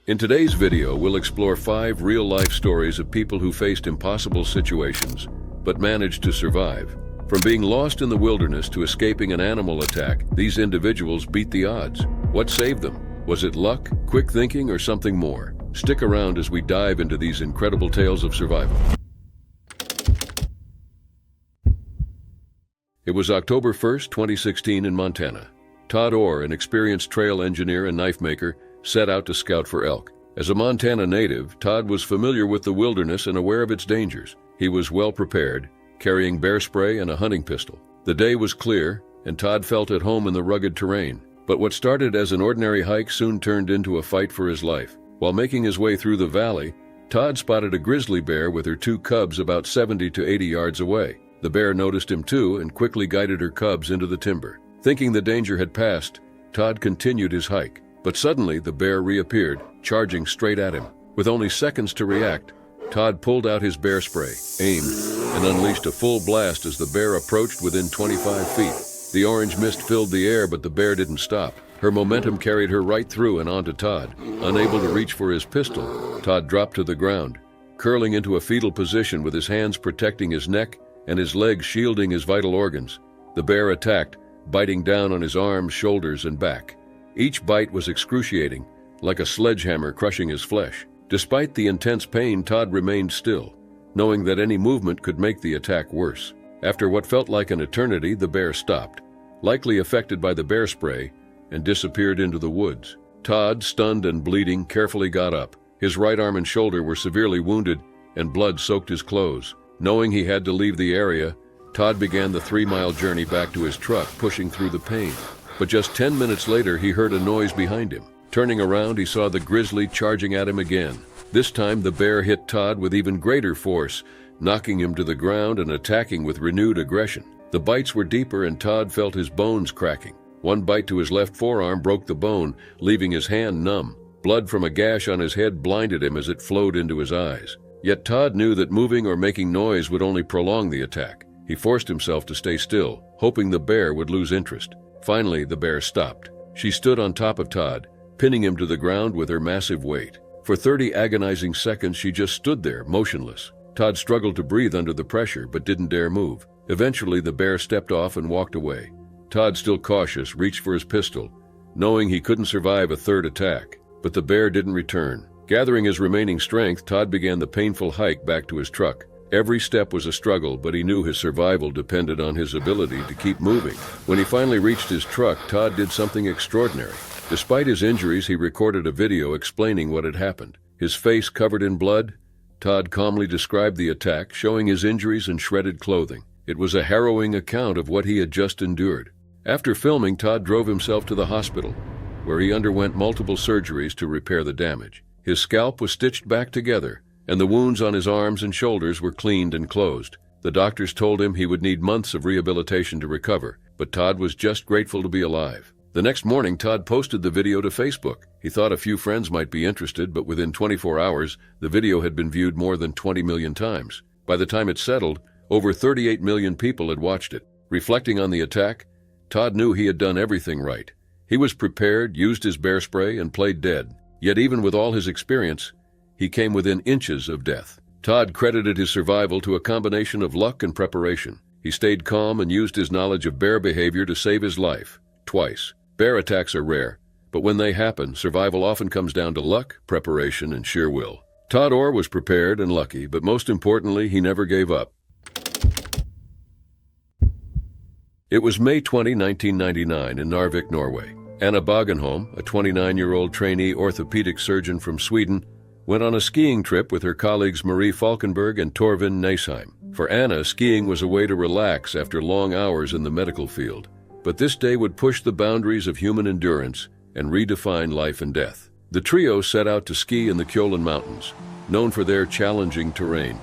In today's video, we'll explore 5 real-life stories of people who faced impossible situations, but managed to survive. From being lost in the wilderness to escaping an animal attack, these individuals beat the odds. What saved them? Was it luck, quick thinking, or something more? Stick around as we dive into these incredible tales of survival. It was October 1st, 2016 in Montana. Todd Orr, an experienced trail engineer and knife maker, set out to scout for elk. As a Montana native, Todd was familiar with the wilderness and aware of its dangers. He was well prepared, carrying bear spray and a hunting pistol. The day was clear, and Todd felt at home in the rugged terrain. But what started as an ordinary hike soon turned into a fight for his life. While making his way through the valley, Todd spotted a grizzly bear with her 2 cubs about 70 to 80 yards away. The bear noticed him too and quickly guided her cubs into the timber. Thinking the danger had passed, Todd continued his hike. But suddenly the bear reappeared, charging straight at him. With only seconds to react, Todd pulled out his bear spray, aimed, and unleashed a full blast as the bear approached within 25 feet. The orange mist filled the air, but the bear didn't stop. Her momentum carried her right through and onto Todd. Unable to reach for his pistol, Todd dropped to the ground, curling into a fetal position with his hands protecting his neck and his legs shielding his vital organs. The bear attacked, biting down on his arms, shoulders, and back. Each bite was excruciating, like a sledgehammer crushing his flesh. Despite the intense pain, Todd remained still, knowing that any movement could make the attack worse. After what felt like an eternity, the bear stopped, likely affected by the bear spray, and disappeared into the woods. Todd, stunned and bleeding, carefully got up. His right arm and shoulder were severely wounded, and blood soaked his clothes. Knowing he had to leave the area, Todd began the 3-mile journey back to his truck, pushing through the pain. But just 10 minutes later, he heard a noise behind him. Turning around, he saw the grizzly charging at him again. This time, the bear hit Todd with even greater force, knocking him to the ground and attacking with renewed aggression. The bites were deeper, and Todd felt his bones cracking. One bite to his left forearm broke the bone, leaving his hand numb. Blood from a gash on his head blinded him as it flowed into his eyes. Yet Todd knew that moving or making noise would only prolong the attack. He forced himself to stay still, hoping the bear would lose interest. Finally, the bear stopped. She stood on top of Todd, pinning him to the ground with her massive weight. For 30 agonizing seconds, she just stood there, motionless. Todd struggled to breathe under the pressure, but didn't dare move. Eventually, the bear stepped off and walked away. Todd, still cautious, reached for his pistol, knowing he couldn't survive a third attack. But the bear didn't return. Gathering his remaining strength, Todd began the painful hike back to his truck. Every step was a struggle, but he knew his survival depended on his ability to keep moving. When he finally reached his truck, Todd did something extraordinary. Despite his injuries, he recorded a video explaining what had happened. His face covered in blood, Todd calmly described the attack, showing his injuries and shredded clothing. It was a harrowing account of what he had just endured. After filming, Todd drove himself to the hospital, where he underwent multiple surgeries to repair the damage. His scalp was stitched back together, and the wounds on his arms and shoulders were cleaned and closed. The doctors told him he would need months of rehabilitation to recover, but Todd was just grateful to be alive. The next morning, Todd posted the video to Facebook. He thought a few friends might be interested, but within 24 hours, the video had been viewed more than 20 million times. By the time it settled, over 38 million people had watched it. Reflecting on the attack, Todd knew he had done everything right. He was prepared, used his bear spray, and played dead. Yet even with all his experience, he came within inches of death. Todd credited his survival to a combination of luck and preparation. He stayed calm and used his knowledge of bear behavior to save his life, twice. Bear attacks are rare, but when they happen, survival often comes down to luck, preparation, and sheer will. Todd Orr was prepared and lucky, but most importantly, he never gave up. It was May 20, 1999 in Narvik, Norway. Anna Bagenholm, a 29-year-old trainee orthopedic surgeon from Sweden, went on a skiing trip with her colleagues Marie Falkenberg and Torvin Nesheim. For Anna, skiing was a way to relax after long hours in the medical field. But this day would push the boundaries of human endurance and redefine life and death. The trio set out to ski in the Kjollen Mountains, known for their challenging terrain.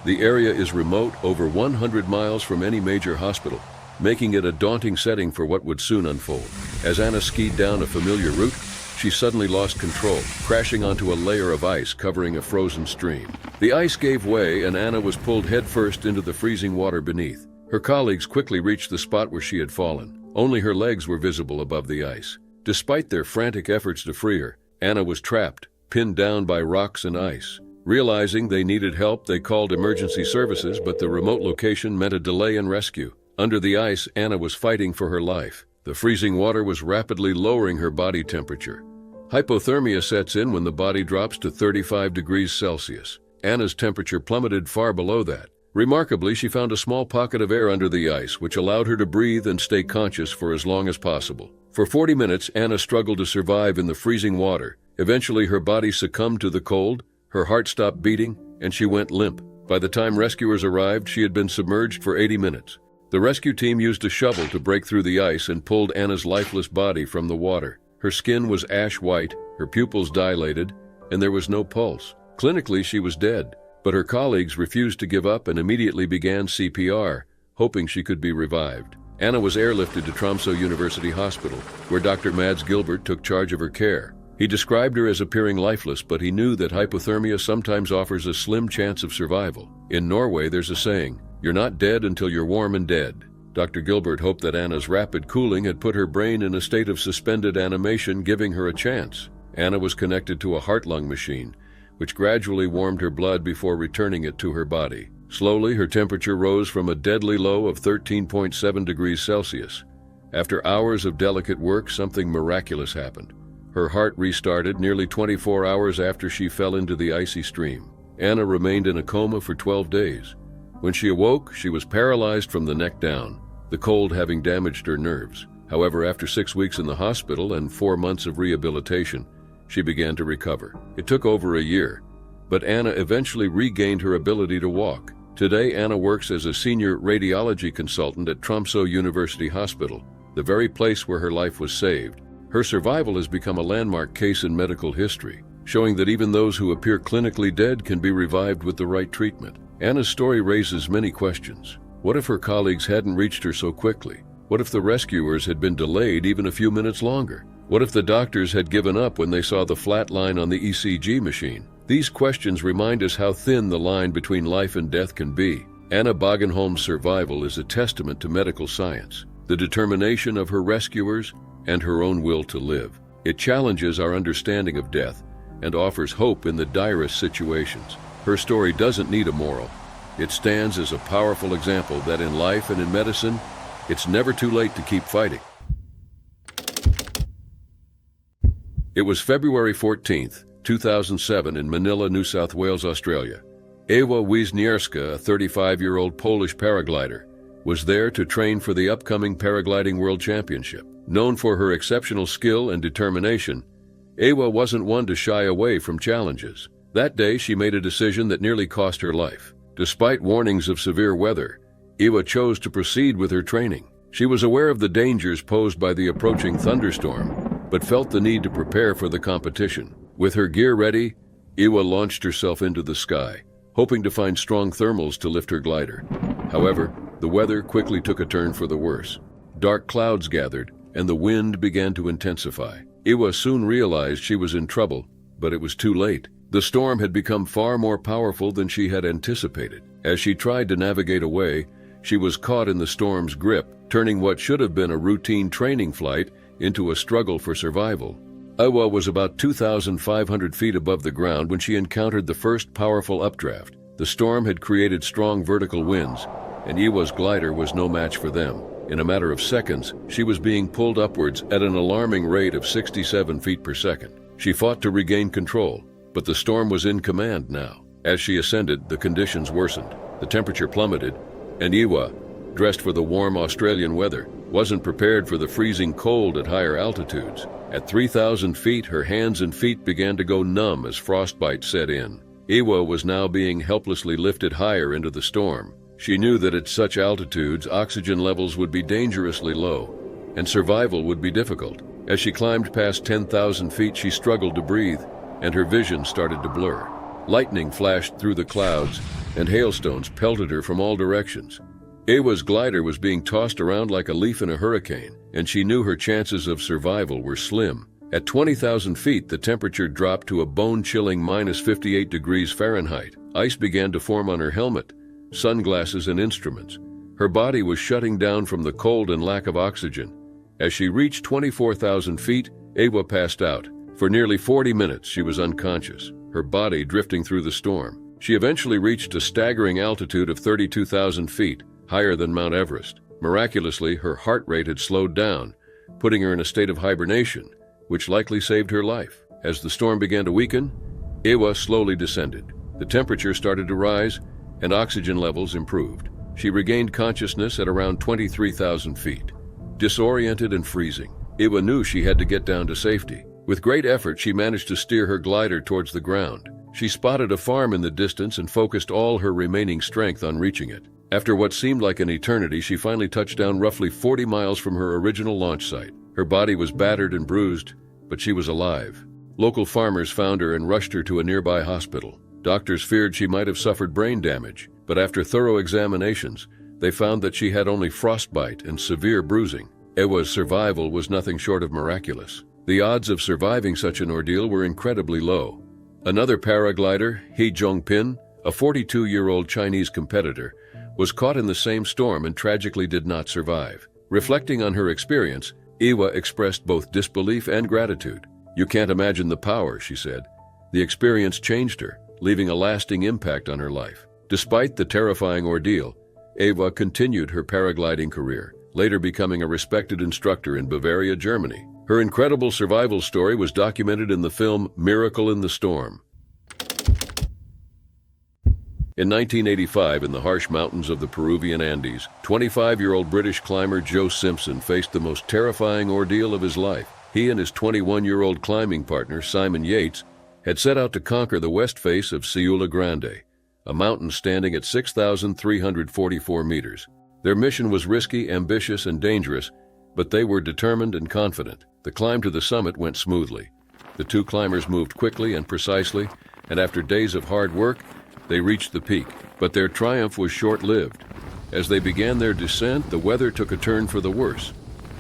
The area is remote, over 100 miles from any major hospital, making it a daunting setting for what would soon unfold. As Anna skied down a familiar route, she suddenly lost control, crashing onto a layer of ice covering a frozen stream. The ice gave way, and Anna was pulled headfirst into the freezing water beneath. Her colleagues quickly reached the spot where she had fallen. Only her legs were visible above the ice. Despite their frantic efforts to free her, Anna was trapped, pinned down by rocks and ice. Realizing they needed help, they called emergency services, but the remote location meant a delay in rescue. Under the ice, Anna was fighting for her life. The freezing water was rapidly lowering her body temperature. Hypothermia sets in when the body drops to 35 degrees Celsius. Anna's temperature plummeted far below that. Remarkably, she found a small pocket of air under the ice, which allowed her to breathe and stay conscious for as long as possible. For 40 minutes, Anna struggled to survive in the freezing water. Eventually, her body succumbed to the cold, her heart stopped beating, and she went limp. By the time rescuers arrived, she had been submerged for 80 minutes. The rescue team used a shovel to break through the ice and pulled Anna's lifeless body from the water. Her skin was ash white, her pupils dilated, and there was no pulse. Clinically, she was dead, but her colleagues refused to give up and immediately began CPR, hoping she could be revived. Anna was airlifted to Tromsø University Hospital, where Dr. Mads Gilbert took charge of her care. He described her as appearing lifeless, but he knew that hypothermia sometimes offers a slim chance of survival. In Norway, there's a saying, "You're not dead until you're warm and dead." Dr. Gilbert hoped that Anna's rapid cooling had put her brain in a state of suspended animation, giving her a chance. Anna was connected to a heart-lung machine, which gradually warmed her blood before returning it to her body. Slowly, her temperature rose from a deadly low of 13.7 degrees Celsius. After hours of delicate work, something miraculous happened. Her heart restarted nearly 24 hours after she fell into the icy stream. Anna remained in a coma for 12 days. When she awoke, she was paralyzed from the neck down, the cold having damaged her nerves. However, after 6 weeks in the hospital and 4 months of rehabilitation, she began to recover. It took over a year, but Anna eventually regained her ability to walk. Today, Anna works as a senior radiology consultant at Tromsø University Hospital, the very place where her life was saved. Her survival has become a landmark case in medical history, showing that even those who appear clinically dead can be revived with the right treatment. Anna's story raises many questions. What if her colleagues hadn't reached her so quickly? What if the rescuers had been delayed even a few minutes longer? What if the doctors had given up when they saw the flat line on the ECG machine? These questions remind us how thin the line between life and death can be. Anna Bogenholm's survival is a testament to medical science, the determination of her rescuers, and her own will to live. It challenges our understanding of death and offers hope in the direst situations. Her story doesn't need a moral. It stands as a powerful example that in life and in medicine, it's never too late to keep fighting. It was February 14th, 2007 in Manila, New South Wales, Australia. Ewa Wisniewska, a 35-year-old Polish paraglider, was there to train for the upcoming Paragliding World Championship. Known for her exceptional skill and determination, Ewa wasn't one to shy away from challenges. That day, she made a decision that nearly cost her life. Despite warnings of severe weather, Ewa chose to proceed with her training. She was aware of the dangers posed by the approaching thunderstorm, but felt the need to prepare for the competition. With her gear ready, Ewa launched herself into the sky, hoping to find strong thermals to lift her glider. However, the weather quickly took a turn for the worse. Dark clouds gathered, and the wind began to intensify. Ewa soon realized she was in trouble, but it was too late. The storm had become far more powerful than she had anticipated. As she tried to navigate away, she was caught in the storm's grip, turning what should have been a routine training flight into a struggle for survival. Ewa was about 2,500 feet above the ground when she encountered the first powerful updraft. The storm had created strong vertical winds, and Ewa's glider was no match for them. In a matter of seconds, she was being pulled upwards at an alarming rate of 67 feet per second. She fought to regain control, but the storm was in command now. As she ascended, the conditions worsened. The temperature plummeted, and Ewa, dressed for the warm Australian weather, wasn't prepared for the freezing cold at higher altitudes. At 3,000 feet, her hands and feet began to go numb as frostbite set in. Ewa was now being helplessly lifted higher into the storm. She knew that at such altitudes, oxygen levels would be dangerously low, and survival would be difficult. As she climbed past 10,000 feet, she struggled to breathe, and her vision started to blur. Lightning flashed through the clouds, and hailstones pelted her from all directions. Ewa's glider was being tossed around like a leaf in a hurricane, and she knew her chances of survival were slim. At 20,000 feet, the temperature dropped to a bone-chilling minus 58 degrees Fahrenheit. Ice began to form on her helmet, sunglasses, and instruments. Her body was shutting down from the cold and lack of oxygen. As she reached 24,000 feet, Ewa passed out, For nearly 40 minutes, she was unconscious, her body drifting through the storm. She eventually reached a staggering altitude of 32,000 feet, higher than Mount Everest. Miraculously, her heart rate had slowed down, putting her in a state of hibernation, which likely saved her life. As the storm began to weaken, Ewa slowly descended. The temperature started to rise, and oxygen levels improved. She regained consciousness at around 23,000 feet. Disoriented and freezing, Ewa knew she had to get down to safety. With great effort, she managed to steer her glider towards the ground. She spotted a farm in the distance and focused all her remaining strength on reaching it. After what seemed like an eternity, she finally touched down roughly 40 miles from her original launch site. Her body was battered and bruised, but she was alive. Local farmers found her and rushed her to a nearby hospital. Doctors feared she might have suffered brain damage, but after thorough examinations, they found that she had only frostbite and severe bruising. Ewa's survival was nothing short of miraculous. The odds of surviving such an ordeal were incredibly low. Another paraglider, He Jongpin, a 42-year-old Chinese competitor, was caught in the same storm and tragically did not survive. Reflecting on her experience, Ewa expressed both disbelief and gratitude. "You can't imagine the power," she said. The experience changed her, leaving a lasting impact on her life. Despite the terrifying ordeal, Ewa continued her paragliding career, later becoming a respected instructor in Bavaria, Germany. Her incredible survival story was documented in the film Miracle in the Storm. In 1985, in the harsh mountains of the Peruvian Andes, 25-year-old British climber Joe Simpson faced the most terrifying ordeal of his life. He and his 21-year-old climbing partner, Simon Yates, had set out to conquer the west face of Ciula Grande, a mountain standing at 6,344 meters. Their mission was risky, ambitious, and dangerous, but they were determined and confident. The climb to the summit went smoothly. The two climbers moved quickly and precisely, and after days of hard work, they reached the peak. But their triumph was short-lived. As they began their descent, the weather took a turn for the worse.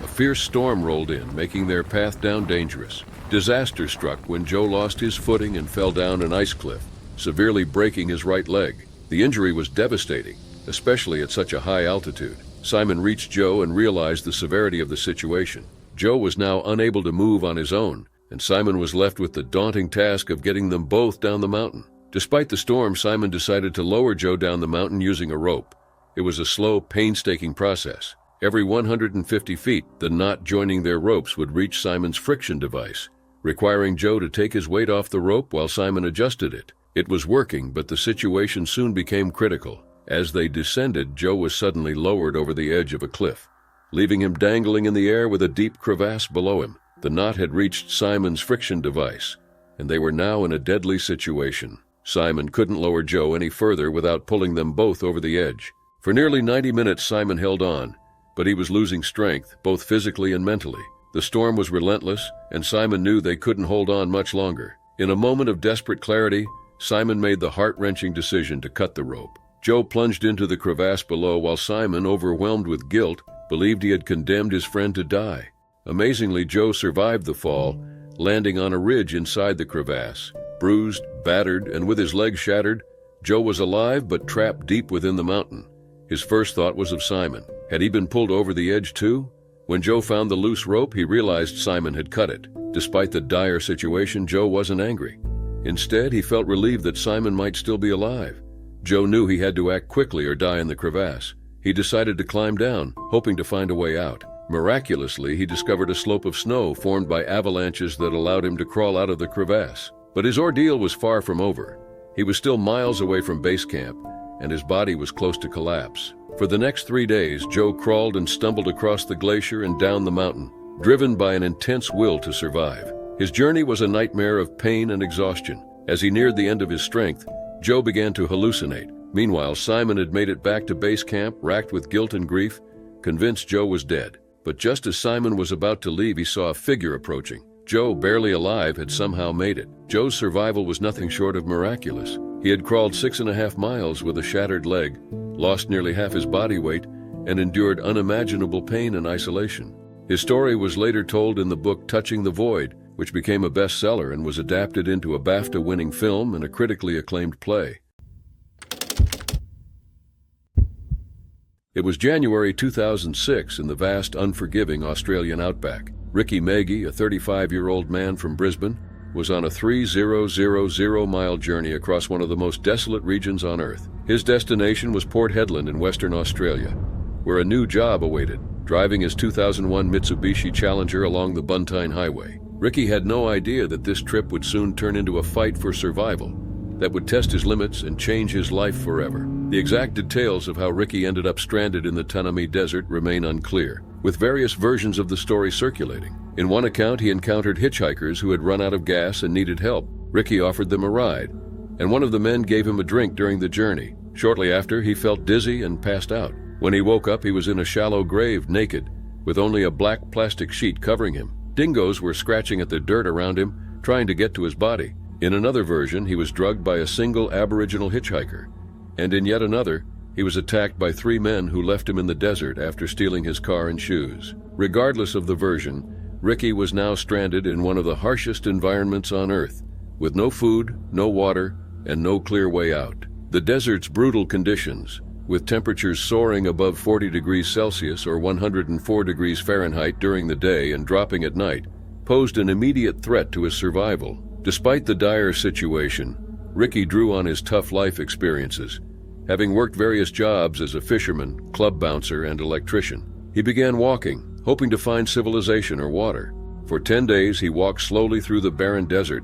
A fierce storm rolled in, making their path down dangerous. Disaster struck when Joe lost his footing and fell down an ice cliff, severely breaking his right leg. The injury was devastating, especially at such a high altitude. Simon reached Joe and realized the severity of the situation. Joe was now unable to move on his own, and Simon was left with the daunting task of getting them both down the mountain. Despite the storm, Simon decided to lower Joe down the mountain using a rope. It was a slow, painstaking process. Every 150 feet, the knot joining their ropes would reach Simon's friction device, requiring Joe to take his weight off the rope while Simon adjusted it. It was working, but the situation soon became critical. As they descended, Joe was suddenly lowered over the edge of a cliff, leaving him dangling in the air with a deep crevasse below him. The knot had reached Simon's friction device, and they were now in a deadly situation. Simon couldn't lower Joe any further without pulling them both over the edge. For nearly 90 minutes, Simon held on, but he was losing strength, both physically and mentally. The storm was relentless, and Simon knew they couldn't hold on much longer. In a moment of desperate clarity, Simon made the heart-wrenching decision to cut the rope. Joe plunged into the crevasse below while Simon, overwhelmed with guilt, believed he had condemned his friend to die. Amazingly, Joe survived the fall, landing on a ridge inside the crevasse. Bruised, battered, and with his legs shattered, Joe was alive but trapped deep within the mountain. His first thought was of Simon. Had he been pulled over the edge too? When Joe found the loose rope, he realized Simon had cut it. Despite the dire situation, Joe wasn't angry. Instead, he felt relieved that Simon might still be alive. Joe knew he had to act quickly or die in the crevasse. He decided to climb down, hoping to find a way out. Miraculously, he discovered a slope of snow formed by avalanches that allowed him to crawl out of the crevasse. But his ordeal was far from over. He was still miles away from base camp, and his body was close to collapse. For the next 3 days, Joe crawled and stumbled across the glacier and down the mountain, driven by an intense will to survive. His journey was a nightmare of pain and exhaustion. As he neared the end of his strength, Joe began to hallucinate. Meanwhile, Simon had made it back to base camp, racked with guilt and grief, convinced Joe was dead. But just as Simon was about to leave, he saw a figure approaching. Joe, barely alive, had somehow made it. Joe's survival was nothing short of miraculous. He had crawled 6.5 miles with a shattered leg, lost nearly half his body weight, and endured unimaginable pain and isolation. His story was later told in the book Touching the Void, which became a bestseller and was adapted into a BAFTA-winning film and a critically acclaimed play. It was January 2006 in the vast, unforgiving Australian outback. Ricky Maggie, a 35-year-old man from Brisbane, was on a 3,000-mile journey across one of the most desolate regions on Earth. His destination was Port Hedland in Western Australia, where a new job awaited, driving his 2001 Mitsubishi Challenger along the Buntine Highway. Ricky had no idea that this trip would soon turn into a fight for survival that would test his limits and change his life forever. The exact details of how Ricky ended up stranded in the Tanami Desert remain unclear, with various versions of the story circulating. In one account, he encountered hitchhikers who had run out of gas and needed help. Ricky offered them a ride, and one of the men gave him a drink during the journey. Shortly after, he felt dizzy and passed out. When he woke up, he was in a shallow grave, naked, with only a black plastic sheet covering him. Dingoes were scratching at the dirt around him, trying to get to his body. In another version, he was drugged by a single Aboriginal hitchhiker, and in yet another, he was attacked by 3 men who left him in the desert after stealing his car and shoes. Regardless of the version, Ricky was now stranded in one of the harshest environments on Earth, with no food, no water, and no clear way out. The desert's brutal conditions, with temperatures soaring above 40 degrees Celsius or 104 degrees Fahrenheit during the day and dropping at night, posed an immediate threat to his survival. Despite the dire situation, Ricky drew on his tough life experiences. Having worked various jobs as a fisherman, club bouncer, and electrician, he began walking, hoping to find civilization or water. For 10 days, he walked slowly through the barren desert,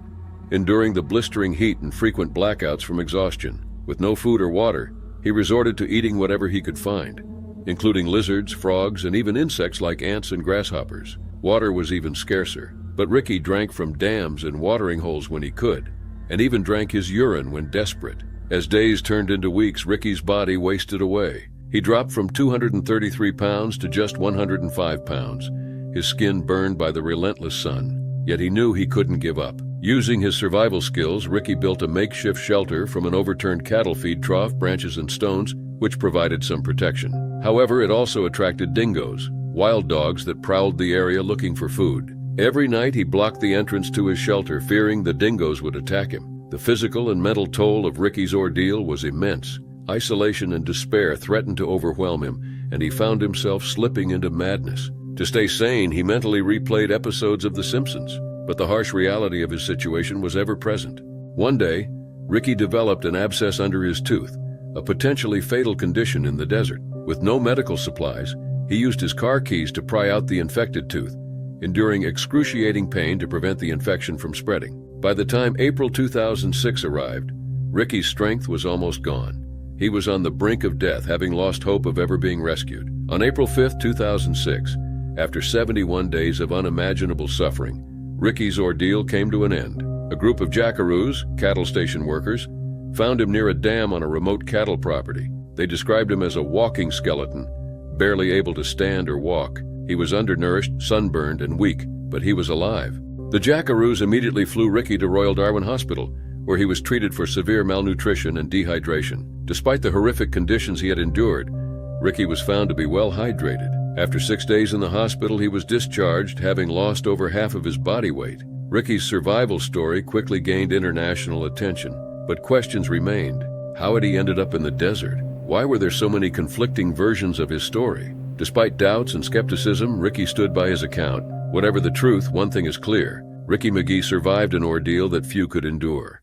enduring the blistering heat and frequent blackouts from exhaustion. With no food or water, he resorted to eating whatever he could find, including lizards, frogs, and even insects like ants and grasshoppers. Water was even scarcer, but Ricky drank from dams and watering holes when he could, and even drank his urine when desperate. As days turned into weeks, Ricky's body wasted away. He dropped from 233 pounds to just 105 pounds, his skin burned by the relentless sun. Yet he knew he couldn't give up. Using his survival skills, Ricky built a makeshift shelter from an overturned cattle feed trough, branches, and stones, which provided some protection. However, it also attracted dingoes, wild dogs that prowled the area looking for food. Every night he blocked the entrance to his shelter, fearing the dingoes would attack him. The physical and mental toll of Ricky's ordeal was immense. Isolation and despair threatened to overwhelm him, and he found himself slipping into madness. To stay sane, he mentally replayed episodes of The Simpsons, but the harsh reality of his situation was ever present. One day, Ricky developed an abscess under his tooth, a potentially fatal condition in the desert. With no medical supplies, he used his car keys to pry out the infected tooth, enduring excruciating pain to prevent the infection from spreading. By the time April 2006 arrived, Ricky's strength was almost gone. He was on the brink of death, having lost hope of ever being rescued. On April 5, 2006, after 71 days of unimaginable suffering, Ricky's ordeal came to an end. A group of jackaroos, cattle station workers, found him near a dam on a remote cattle property. They described him as a walking skeleton, barely able to stand or walk. He was undernourished, sunburned, and weak, but he was alive. The jackaroos immediately flew Ricky to Royal Darwin Hospital, where he was treated for severe malnutrition and dehydration. Despite the horrific conditions he had endured, Ricky was found to be well hydrated. After 6 days in the hospital, he was discharged, having lost over half of his body weight. Ricky's survival story quickly gained international attention, but questions remained. How had he ended up in the desert? Why were there so many conflicting versions of his story? Despite doubts and skepticism, Ricky stood by his account. Whatever the truth, one thing is clear: Ricky McGee survived an ordeal that few could endure.